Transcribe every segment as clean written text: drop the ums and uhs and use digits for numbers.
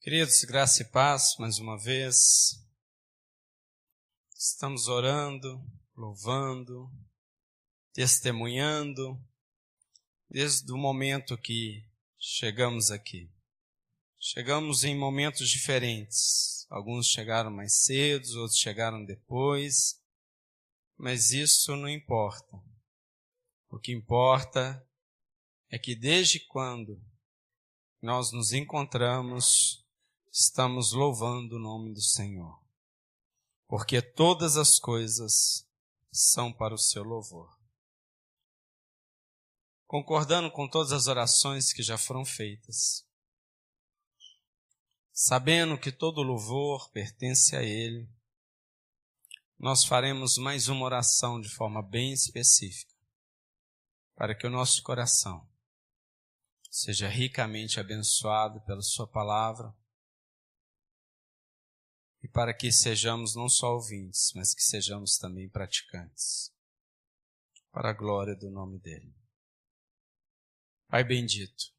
Queridos, graça e paz, mais uma vez. Estamos orando, louvando, testemunhando, desde o momento que chegamos aqui. Chegamos em momentos diferentes. Alguns chegaram mais cedo, outros chegaram depois. Mas isso não importa. O que importa é que desde quando nós nos encontramos, estamos louvando o nome do Senhor. Porque todas as coisas são para o seu louvor. Concordando com todas as orações que já foram feitas, sabendo que todo louvor pertence a Ele, nós faremos mais uma oração de forma bem específica, para que o nosso coração seja ricamente abençoado pela sua palavra, e para que sejamos não só ouvintes, mas que sejamos também praticantes, para a glória do nome dEle. Pai bendito,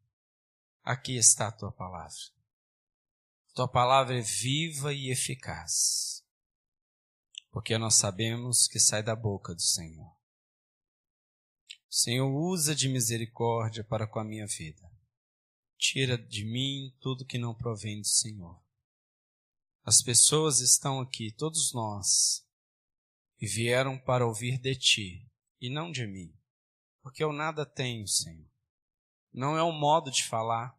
aqui está a Tua palavra. Tua palavra é viva e eficaz, porque nós sabemos que sai da boca do Senhor. O Senhor usa de misericórdia para com a minha vida. Tira de mim tudo que não provém do Senhor. As pessoas estão aqui, todos nós, e vieram para ouvir de Ti, e não de mim, porque eu nada tenho, Senhor. Não é um modo de falar,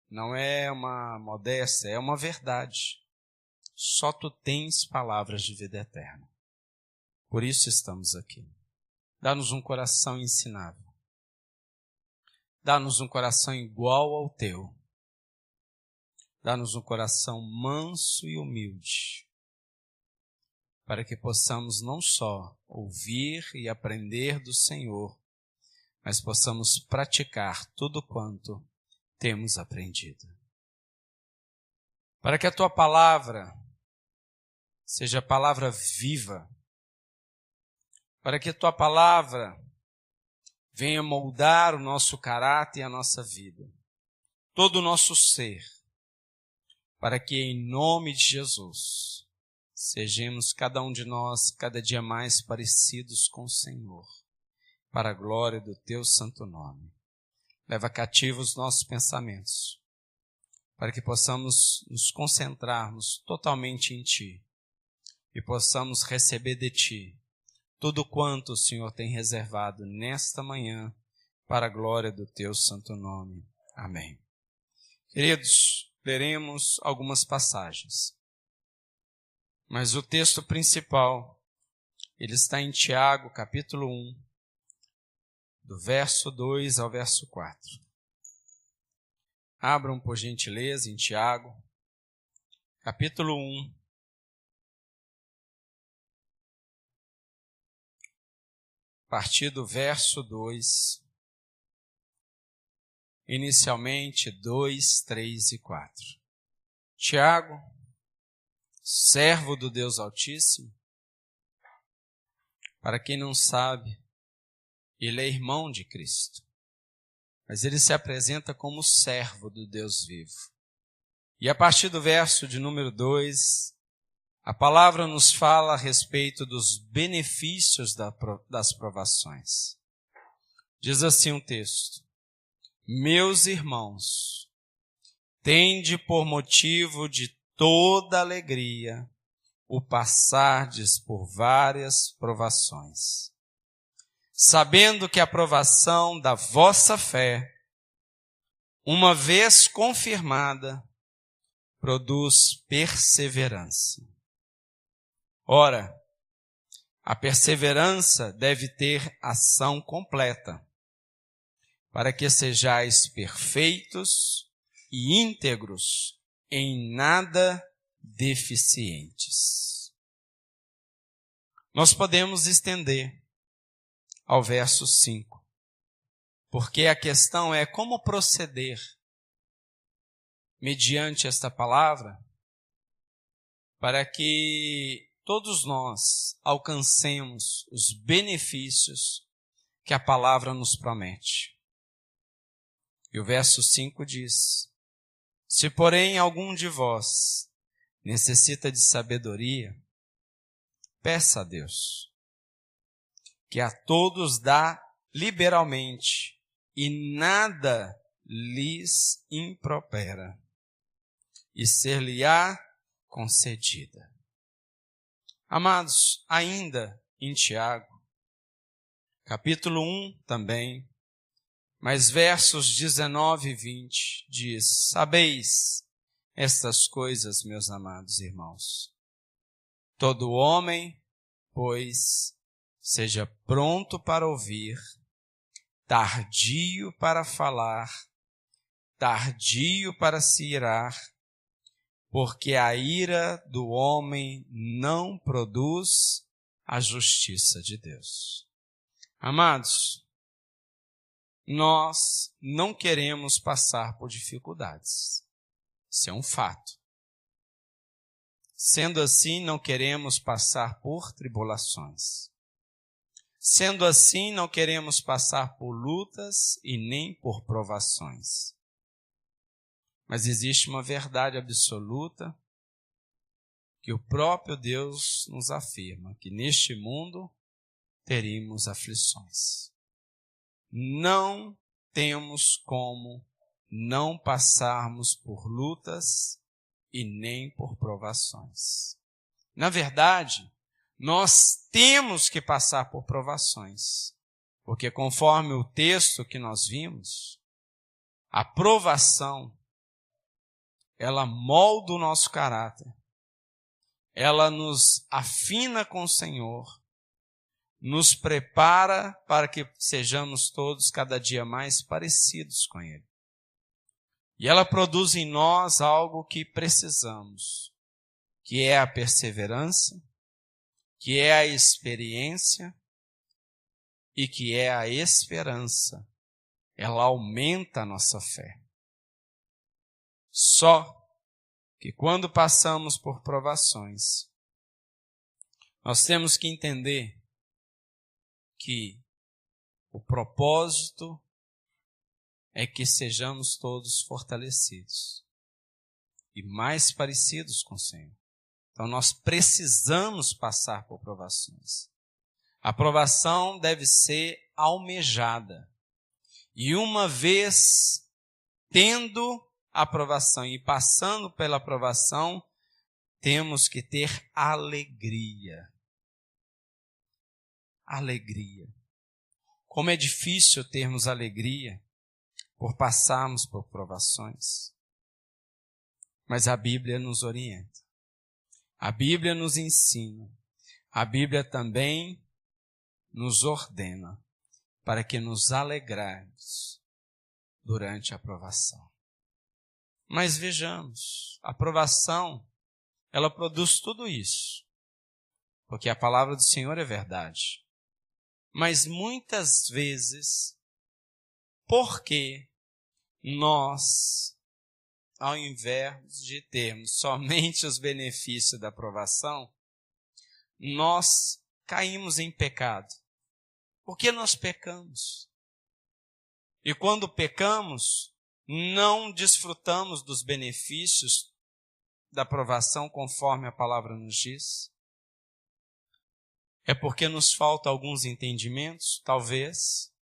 não é uma modéstia, é uma verdade. Só Tu tens palavras de vida eterna. Por isso estamos aqui. Dá-nos um coração ensinável. Dá-nos um coração igual ao Teu. Dá-nos um coração manso e humilde, para que possamos não só ouvir e aprender do Senhor, mas possamos praticar tudo quanto temos aprendido. Para que a Tua palavra seja a palavra viva, para que a Tua palavra venha moldar o nosso caráter e a nossa vida, todo o nosso ser, para que em nome de Jesus sejamos cada um de nós cada dia mais parecidos com o Senhor, para a glória do Teu santo nome. Leva cativo os nossos pensamentos, para que possamos nos concentrarmos totalmente em Ti e possamos receber de Ti tudo quanto o Senhor tem reservado nesta manhã, para a glória do Teu santo nome. Amém. Queridos, leremos algumas passagens, mas o texto principal, ele está em Tiago, capítulo 1, do verso 2 ao verso 4. Abram, por gentileza, em Tiago, capítulo 1, a partir do verso 2, inicialmente 2, 3 e 4. Tiago, servo do Deus Altíssimo, para quem não sabe, ele é irmão de Cristo, mas ele se apresenta como servo do Deus vivo. E a partir do verso de número 2, a palavra nos fala a respeito dos benefícios das provações. Diz assim um texto: Meus irmãos, tende por motivo de toda alegria o passardes por várias provações, sabendo que a provação da vossa fé, uma vez confirmada, produz perseverança. Ora, a perseverança deve ter ação completa, para que sejais perfeitos e íntegros, em nada deficientes. Nós podemos estender ao verso 5, porque a questão é como proceder mediante esta palavra, para que todos nós alcancemos os benefícios que a palavra nos promete. E o verso 5 diz: Se, porém, algum de vós necessita de sabedoria, peça a Deus, que a todos dá liberalmente e nada lhes impropera, e ser-lhe-á concedida. Amados, ainda em Tiago, capítulo 1 também, mas versos 19 e 20, diz: sabeis estas coisas, meus amados irmãos. Todo homem, pois, seja pronto para ouvir, tardio para falar, tardio para se irar, porque a ira do homem não produz a justiça de Deus. Amados, nós não queremos passar por dificuldades. Isso é um fato. Sendo assim, não queremos passar por tribulações. Sendo assim, não queremos passar por lutas e nem por provações. Mas existe uma verdade absoluta que o próprio Deus nos afirma, que neste mundo teríamos aflições. Não temos como não passarmos por lutas e nem por provações. Na verdade, nós temos que passar por provações, porque conforme o texto que nós vimos, a provação, ela molda o nosso caráter, ela nos afina com o Senhor, nos prepara para que sejamos todos cada dia mais parecidos com Ele. E ela produz em nós algo que precisamos, que é a perseverança, que é a experiência e que é a esperança. Ela aumenta a nossa fé. Só que quando passamos por provações, nós temos que entender que o propósito é que sejamos todos fortalecidos e mais parecidos com o Senhor. Então nós precisamos passar por provações. A provação deve ser almejada. E uma vez tendo a provação e passando pela provação, temos que ter alegria. Alegria. Como é difícil termos alegria por passarmos por provações. Mas a Bíblia nos orienta. A Bíblia nos ensina. A Bíblia também nos ordena para que nos alegrarmos durante a provação. Mas vejamos, a provação, ela produz tudo isso, porque a palavra do Senhor é verdade. Mas muitas vezes, porque nós, ao invés de termos somente os benefícios da provação, nós caímos em pecado. Porque nós pecamos. E quando pecamos, não desfrutamos dos benefícios da provação conforme a palavra nos diz. É porque nos falta alguns entendimentos, talvez.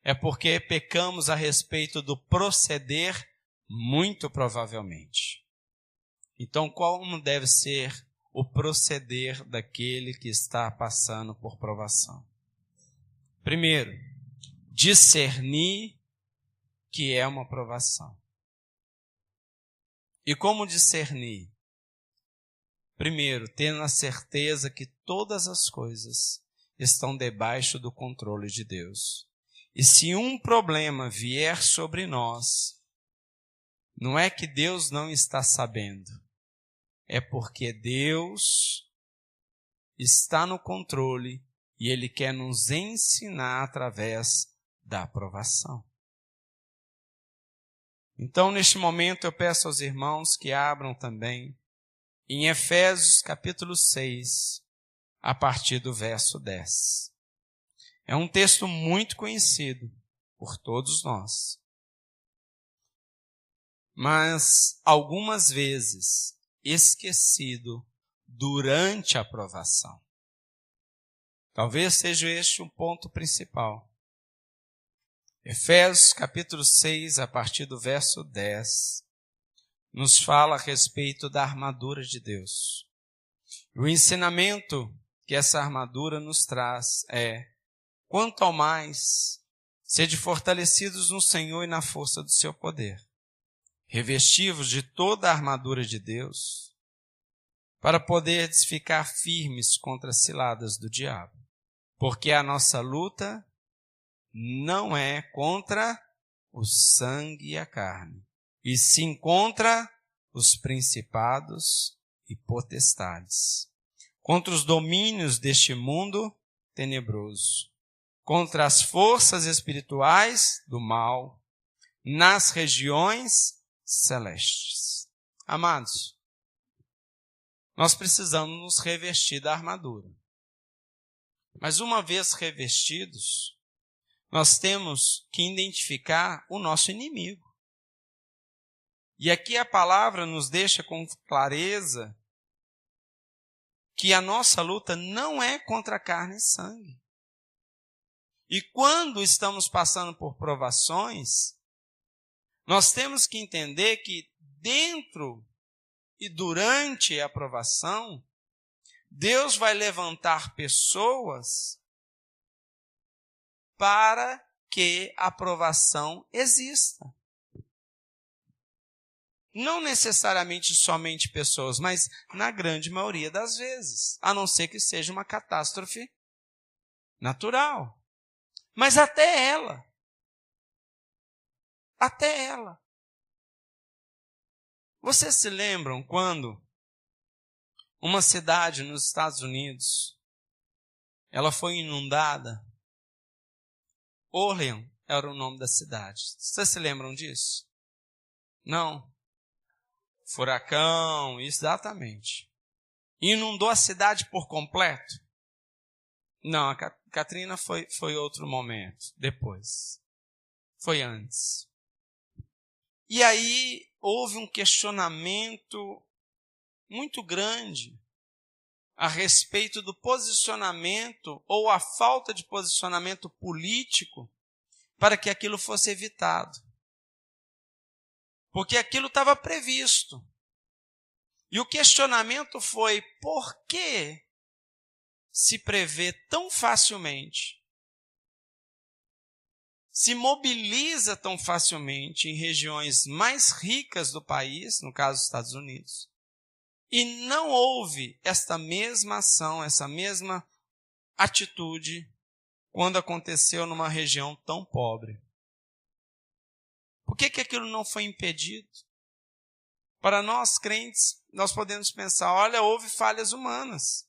É porque pecamos a respeito do proceder, muito provavelmente. Então, como deve ser o proceder daquele que está passando por provação? Primeiro, discernir que é uma provação. E como discernir? Primeiro, tendo a certeza que todas as coisas estão debaixo do controle de Deus. E se um problema vier sobre nós, não é que Deus não está sabendo, é porque Deus está no controle e Ele quer nos ensinar através da aprovação. Então, neste momento, eu peço aos irmãos que abram também em Efésios capítulo 6, a partir do verso 10. É um texto muito conhecido por todos nós. mas algumas vezes esquecido durante a provação. Talvez seja este um ponto principal. Efésios capítulo 6, a partir do verso 10, nos fala a respeito da armadura de Deus. O ensinamento que essa armadura nos traz é: quanto ao mais, sede fortalecidos no Senhor e na força do seu poder. Revestivos de toda a armadura de Deus, para poderes ficar firmes contra as ciladas do diabo. Porque a nossa luta não é contra o sangue e a carne, e sim contra os principados e potestades, contra os domínios deste mundo tenebroso, contra as forças espirituais do mal, nas regiões celestes. Amados, nós precisamos nos revestir da armadura. Mas uma vez revestidos, nós temos que identificar o nosso inimigo. E aqui a palavra nos deixa com clareza que a nossa luta não é contra carne e sangue. E quando estamos passando por provações, nós temos que entender que dentro e durante a provação, Deus vai levantar pessoas para que a provação exista. Não necessariamente somente pessoas, mas na grande maioria das vezes, a não ser que seja uma catástrofe natural. Mas até ela. Vocês se lembram quando uma cidade nos Estados Unidos, ela foi inundada? Orleans era o nome da cidade. Vocês se lembram disso? Não. Furacão, exatamente. Inundou a cidade por completo? Não, a Katrina foi outro momento, depois. Foi antes. E aí houve um questionamento muito grande a respeito do posicionamento ou a falta de posicionamento político para que aquilo fosse evitado. Porque aquilo estava previsto. E o questionamento foi: por que se prevê tão facilmente, se mobiliza tão facilmente em regiões mais ricas do país, no caso dos Estados Unidos, e não houve esta mesma ação, essa mesma atitude quando aconteceu numa região tão pobre? Por que aquilo não foi impedido? Para nós crentes, nós podemos pensar: olha, houve falhas humanas.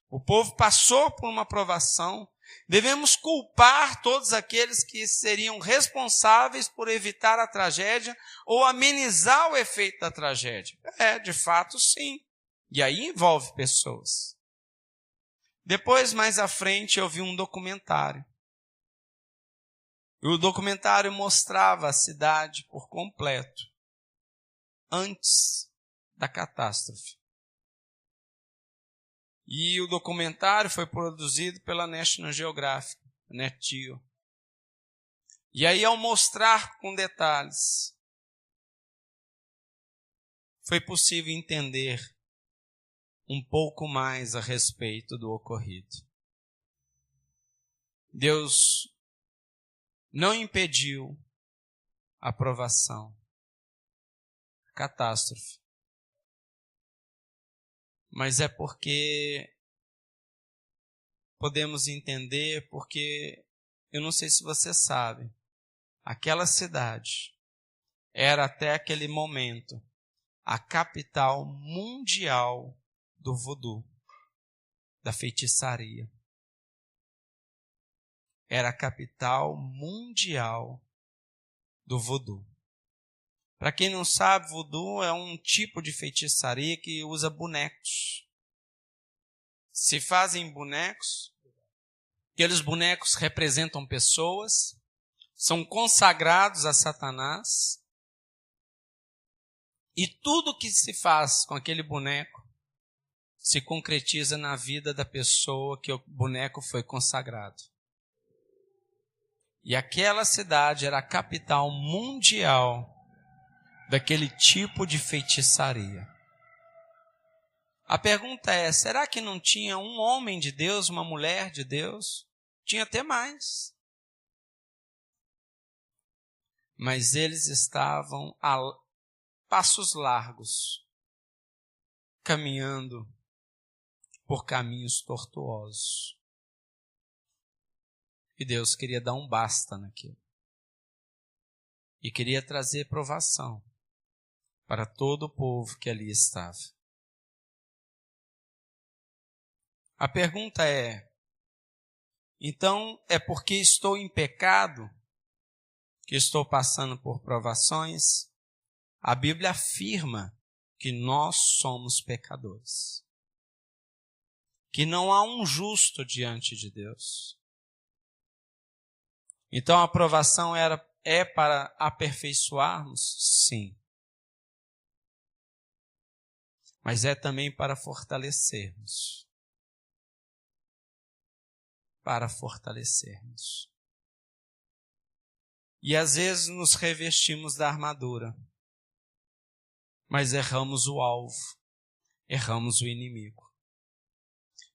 O povo passou por uma provação. Devemos culpar todos aqueles que seriam responsáveis por evitar a tragédia ou amenizar o efeito da tragédia. De fato, sim. E aí envolve pessoas. Depois, mais à frente, eu vi um documentário. E o documentário mostrava a cidade por completo antes da catástrofe. E o documentário foi produzido pela National Geographic, NetGeo. E aí, ao mostrar com detalhes, foi possível entender um pouco mais a respeito do ocorrido. Deus não impediu a provação, a catástrofe. Mas é porque podemos entender, porque eu não sei se você sabe, aquela cidade era até aquele momento a capital mundial do voodoo, da feitiçaria. Era a capital mundial do voodoo. Para quem não sabe, voodoo é um tipo de feitiçaria que usa bonecos. Se fazem bonecos, aqueles bonecos representam pessoas, são consagrados a Satanás, E tudo que se faz com aquele boneco se concretiza na vida da pessoa que o boneco foi consagrado. E aquela cidade era a capital mundial daquele tipo de feitiçaria. A pergunta é, será que não tinha um homem de Deus, uma mulher de Deus? Tinha até mais. Mas eles estavam a passos largos, caminhando por caminhos tortuosos. E Deus queria dar um basta naquilo. E queria trazer provação para todo o povo que ali estava. A pergunta é, então é porque estou em pecado que estou passando por provações? A Bíblia afirma que nós somos pecadores. Que não há um justo diante de Deus. Então a provação é para aperfeiçoarmos? Sim. Mas é também para fortalecermos. Para fortalecermos. E às vezes nos revestimos da armadura, mas erramos o alvo, erramos o inimigo.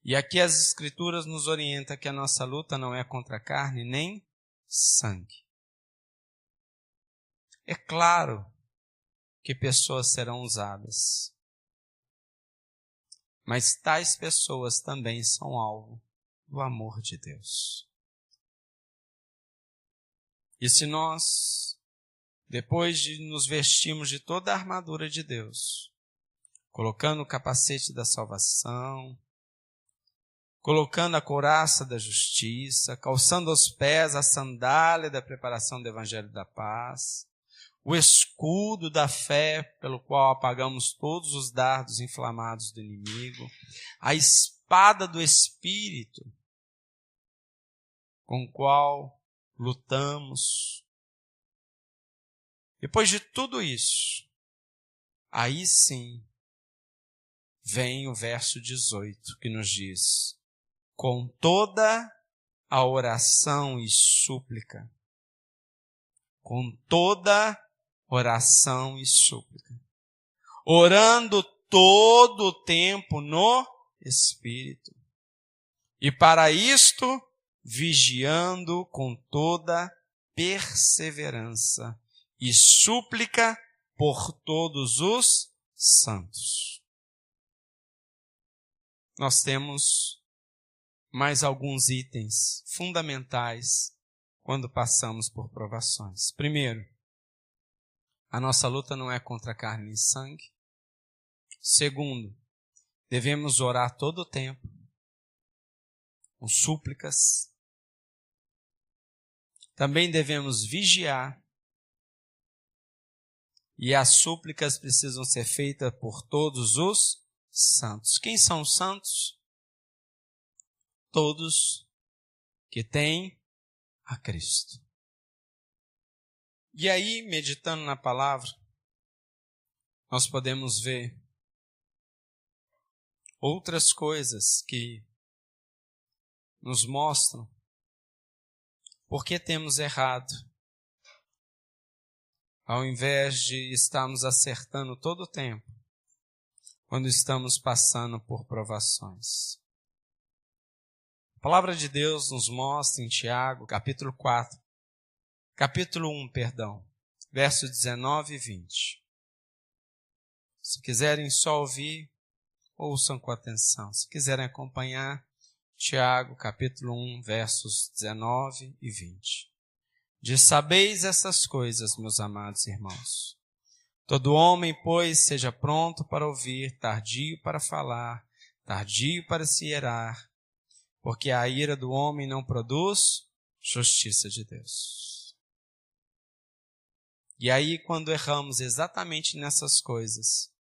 E aqui as Escrituras nos orientam que a nossa luta não é contra carne nem sangue. É claro que pessoas serão usadas, mas tais pessoas também são alvo do amor de Deus. E se nós, depois de nos vestirmos de toda a armadura de Deus, colocando o capacete da salvação, colocando a couraça da justiça, calçando aos pés a sandália da preparação do evangelho da paz, o escudo da fé pelo qual apagamos todos os dardos inflamados do inimigo, a espada do Espírito, com o qual lutamos. Depois de tudo isso, aí sim vem o verso 18 que nos diz: com toda a oração e súplica, com toda oração e súplica, orando todo o tempo no Espírito, e para isto vigiando com toda perseverança e súplica por todos os santos. Nós temos mais alguns itens fundamentais quando passamos por provações. Primeiro, a nossa luta não é contra carne e sangue. Segundo, devemos orar todo o tempo, com súplicas. Também devemos vigiar. E as súplicas precisam ser feitas por todos os santos. Quem são os santos? Todos que têm a Cristo. E aí, meditando na palavra, nós podemos ver outras coisas que nos mostram por que temos errado, ao invés de estarmos acertando todo o tempo, quando estamos passando por provações. A palavra de Deus nos mostra em Tiago, capítulo 1, versos 19 e 20. Se quiserem só ouvir, ouçam com atenção. Se quiserem acompanhar, Tiago, capítulo 1, versos 19 e 20. Diz: sabeis essas coisas, meus amados irmãos. Todo homem, pois, seja pronto para ouvir, tardio para falar, tardio para se irar, porque a ira do homem não produz justiça de Deus. E aí, quando erramos exatamente nessas coisas,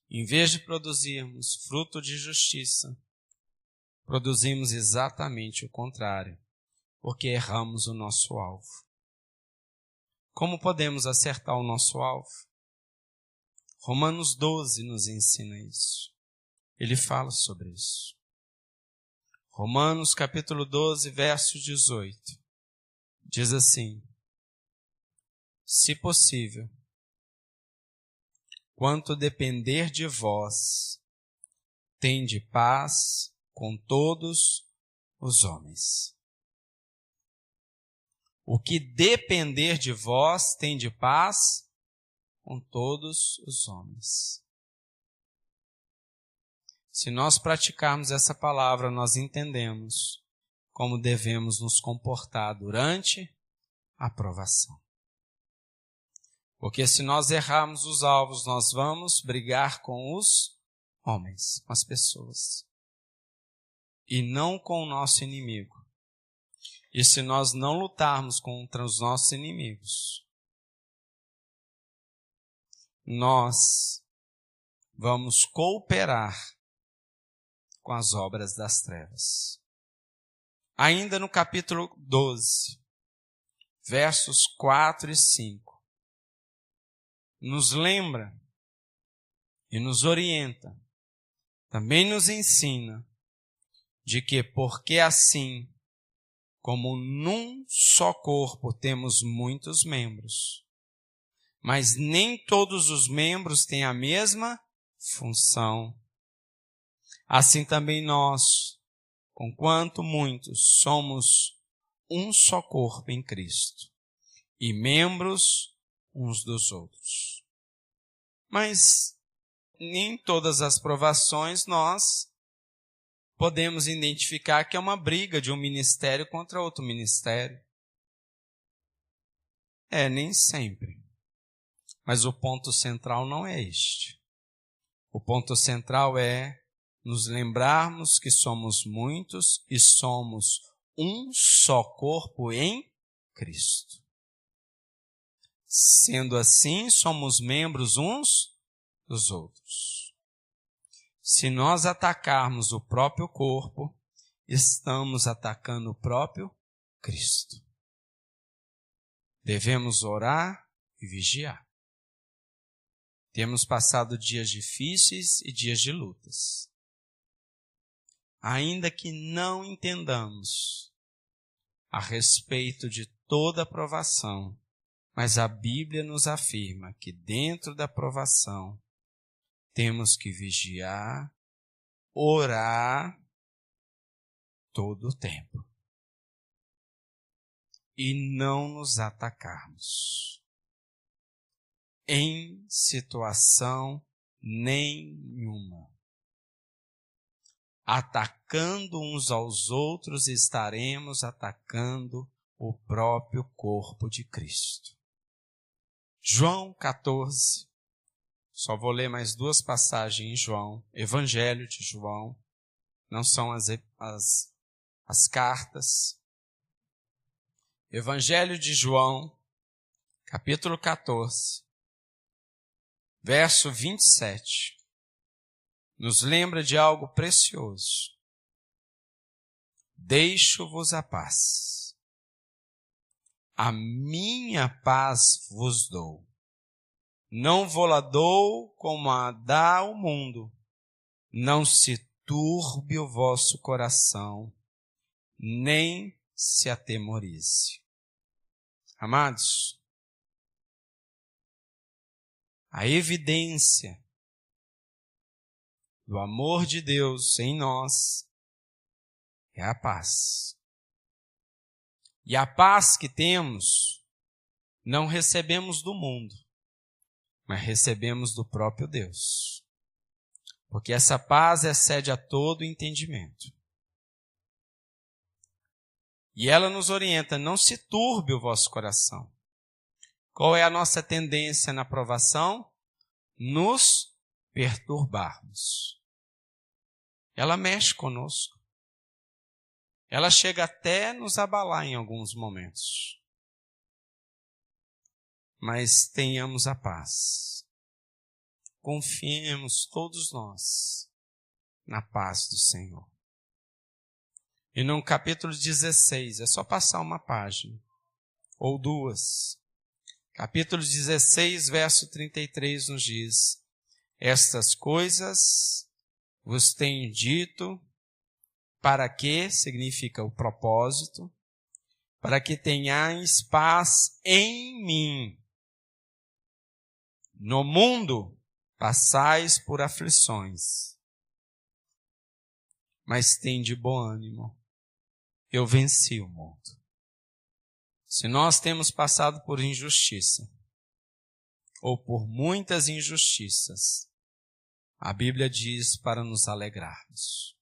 em vez de produzirmos fruto de justiça, produzimos exatamente o contrário, porque erramos o nosso alvo. Como podemos acertar o nosso alvo? Romanos 12 nos ensina isso. Ele fala sobre isso. Romanos capítulo 12, verso 18. Diz assim: se possível, quanto depender de vós, tende paz com todos os homens. O que depender de vós, tende paz com todos os homens. Se nós praticarmos essa palavra, nós entendemos como devemos nos comportar durante a provação. Porque se nós errarmos os alvos, nós vamos brigar com os homens, com as pessoas, e não com o nosso inimigo. E se nós não lutarmos contra os nossos inimigos, nós vamos cooperar com as obras das trevas. Ainda no capítulo 12, versos 4 e 5, nos lembra e nos orienta, também nos ensina, de que porque assim, como num só corpo temos muitos membros, mas nem todos os membros têm a mesma função. Assim também nós, conquanto muitos, somos um só corpo em Cristo, e membros uns dos outros. Mas nem todas as provações nós podemos identificar que é uma briga de um ministério contra outro ministério. Nem sempre. Mas o ponto central não é este. O ponto central é nos lembrarmos que somos muitos e somos um só corpo em Cristo. Sendo assim, somos membros uns dos outros. Se nós atacarmos o próprio corpo, estamos atacando o próprio Cristo. Devemos orar e vigiar. Temos passado dias difíceis e dias de lutas. Ainda que não entendamos a respeito de toda a provação, mas a Bíblia nos afirma que dentro da provação temos que vigiar, orar todo o tempo e não nos atacarmos em situação nenhuma. Atacando uns aos outros, estaremos atacando o próprio corpo de Cristo. João 14, só vou ler mais 2 passagens em João, Evangelho de João, não são as cartas. Evangelho de João, capítulo 14, verso 27, nos lembra de algo precioso. Deixo-vos a paz. A minha paz vos dou. Não vou-la dou como a dá o mundo. Não se turbe o vosso coração, nem se atemorize. Amados, a evidência do amor de Deus em nós é a paz. E a paz que temos, não recebemos do mundo, mas recebemos do próprio Deus. Porque essa paz excede a todo entendimento. E ela nos orienta, não se turbe o vosso coração. Qual é a nossa tendência na provação? Nos perturbarmos. Ela mexe conosco. Ela chega até nos abalar em alguns momentos. Mas tenhamos a paz. Confiemos todos nós na paz do Senhor. E no capítulo 16, é só passar uma página, ou 2. Capítulo 16, verso 33 nos diz: Estas coisas vos tenho dito, para que, significa o propósito, para que tenhais paz em mim. No mundo passais por aflições, mas tende bom ânimo. Eu venci o mundo. Se nós temos passado por injustiça, ou por muitas injustiças, a Bíblia diz para nos alegrarmos.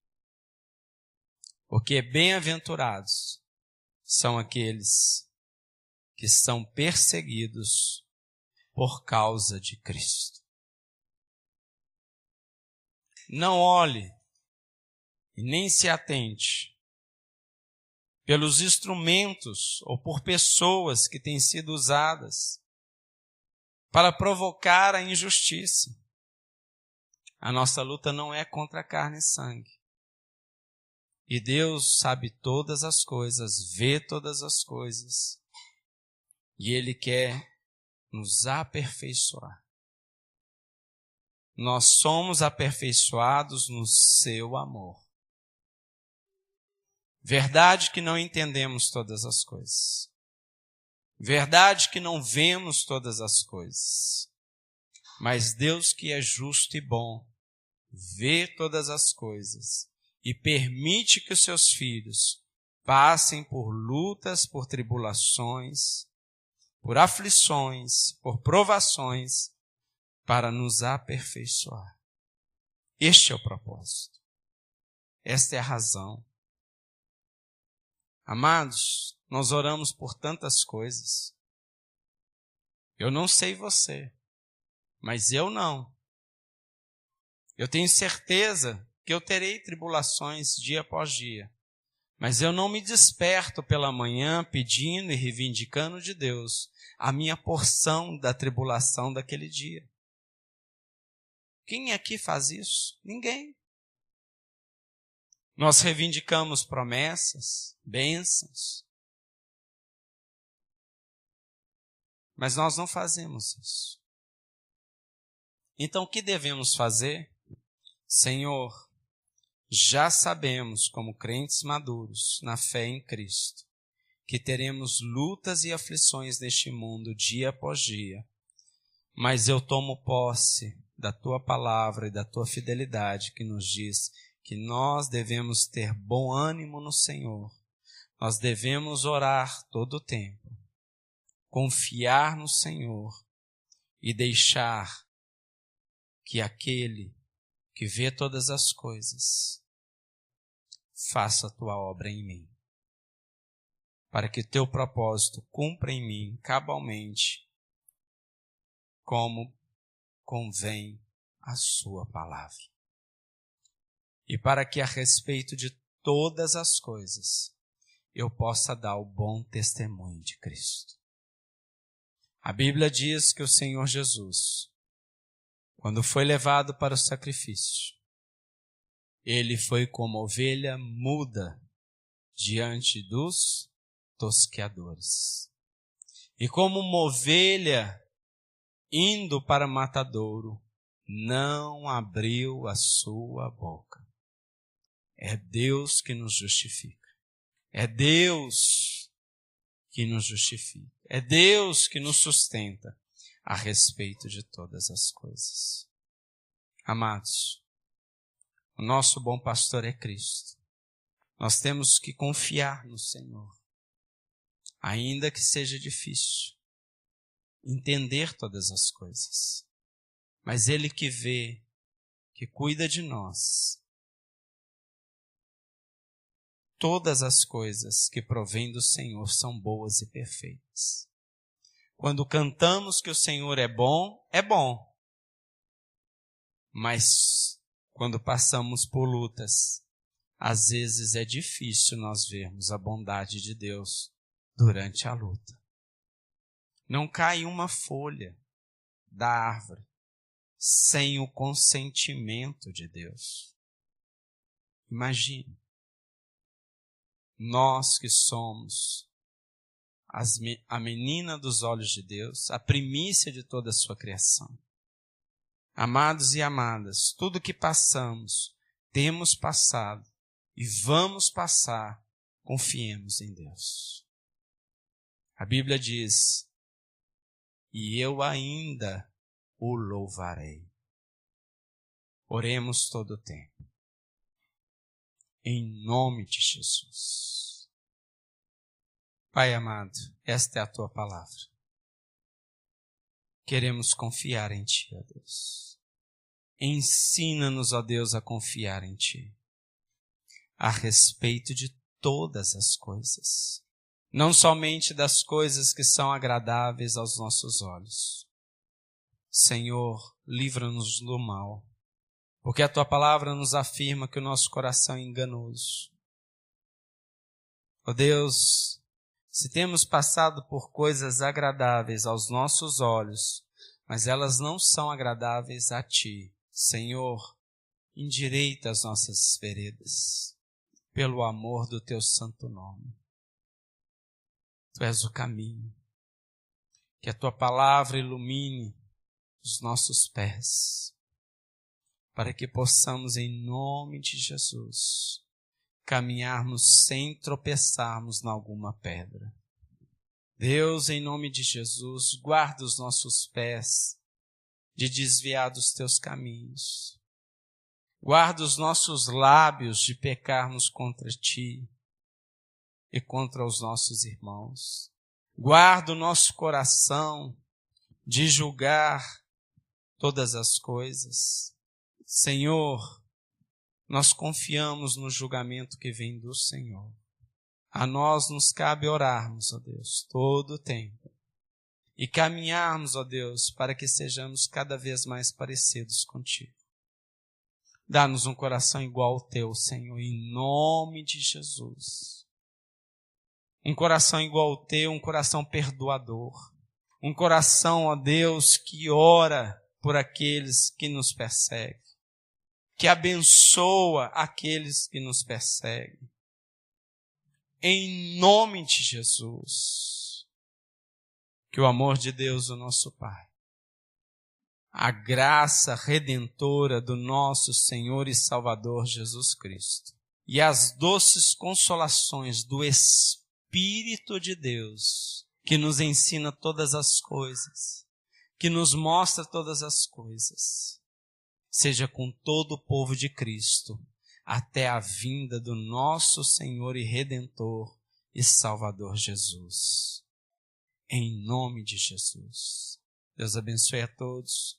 Porque bem-aventurados são aqueles que são perseguidos por causa de Cristo. Não olhe e nem se atente pelos instrumentos ou por pessoas que têm sido usadas para provocar a injustiça. A nossa luta não é contra carne e sangue. E Deus sabe todas as coisas, vê todas as coisas. E Ele quer nos aperfeiçoar. Nós somos aperfeiçoados no seu amor. Verdade que não entendemos todas as coisas. Verdade que não vemos todas as coisas. Mas Deus, que é justo e bom, vê todas as coisas e permite que os seus filhos passem por lutas, por tribulações, por aflições, por provações, para nos aperfeiçoar. Este é o propósito. Esta é a razão. Amados, nós oramos por tantas coisas. Eu não sei você, mas eu não. Eu tenho certeza que eu terei tribulações dia após dia. Mas eu não me desperto pela manhã pedindo e reivindicando de Deus a minha porção da tribulação daquele dia. Quem aqui faz isso? Ninguém. Nós reivindicamos promessas, bênçãos. Mas nós não fazemos isso. Então o que devemos fazer? Senhor, já sabemos, como crentes maduros na fé em Cristo, que teremos lutas e aflições neste mundo dia após dia. Mas eu tomo posse da Tua palavra e da Tua fidelidade que nos diz que nós devemos ter bom ânimo no Senhor. Nós devemos orar todo o tempo, confiar no Senhor e deixar que aquele que vê todas as coisas faça a Tua obra em mim, para que Teu propósito cumpra em mim cabalmente, como convém a Sua palavra. E para que a respeito de todas as coisas eu possa dar o bom testemunho de Cristo. A Bíblia diz que o Senhor Jesus, quando foi levado para o sacrifício, Ele foi como ovelha muda diante dos tosqueadores. E como uma ovelha indo para o matadouro, não abriu a sua boca. É Deus que nos justifica. É Deus que nos justifica. É Deus que nos sustenta a respeito de todas as coisas. Amados, o nosso bom pastor é Cristo. Nós temos que confiar no Senhor, ainda que seja difícil entender todas as coisas. Mas Ele que vê, que cuida de nós, todas as coisas que provêm do Senhor são boas e perfeitas. Quando cantamos que o Senhor é bom, é bom. Mas quando passamos por lutas, às vezes é difícil nós vermos a bondade de Deus durante a luta. Não cai uma folha da árvore sem o consentimento de Deus. Imagine, nós que somos a menina dos olhos de Deus, a primícia de toda a sua criação. Amados e amadas, tudo que passamos, temos passado e vamos passar, confiemos em Deus. A Bíblia diz, e eu ainda o louvarei. Oremos todo o tempo. Em nome de Jesus. Pai amado, esta é a tua palavra. Queremos confiar em ti, ó Deus. Ensina-nos, ó Deus, a confiar em ti. A respeito de todas as coisas. Não somente das coisas que são agradáveis aos nossos olhos. Senhor, livra-nos do mal. Porque a tua palavra nos afirma que o nosso coração é enganoso. Ó Deus, se temos passado por coisas agradáveis aos nossos olhos, mas elas não são agradáveis a ti, Senhor, endireita as nossas veredas, pelo amor do teu santo nome. Tu és o caminho. Que a tua palavra ilumine os nossos pés, para que possamos, em nome de Jesus, caminharmos sem tropeçarmos em alguma pedra. Deus, em nome de Jesus, guarda os nossos pés de desviar dos teus caminhos. Guarda os nossos lábios de pecarmos contra ti e contra os nossos irmãos. Guarda o nosso coração de julgar todas as coisas. Senhor, nós confiamos no julgamento que vem do Senhor. A nós nos cabe orarmos, ó Deus, todo o tempo. E caminharmos, ó Deus, para que sejamos cada vez mais parecidos contigo. Dá-nos um coração igual ao teu, Senhor, em nome de Jesus. Um coração igual ao teu, um coração perdoador. Um coração, ó Deus, que ora por aqueles que nos perseguem. Que abençoa aqueles que nos perseguem. Em nome de Jesus. Que o amor de Deus, o nosso Pai, a graça redentora do nosso Senhor e Salvador Jesus Cristo e as doces consolações do Espírito de Deus, que nos ensina todas as coisas, que nos mostra todas as coisas, seja com todo o povo de Cristo, até a vinda do nosso Senhor e Redentor e Salvador Jesus. Em nome de Jesus. Deus abençoe a todos.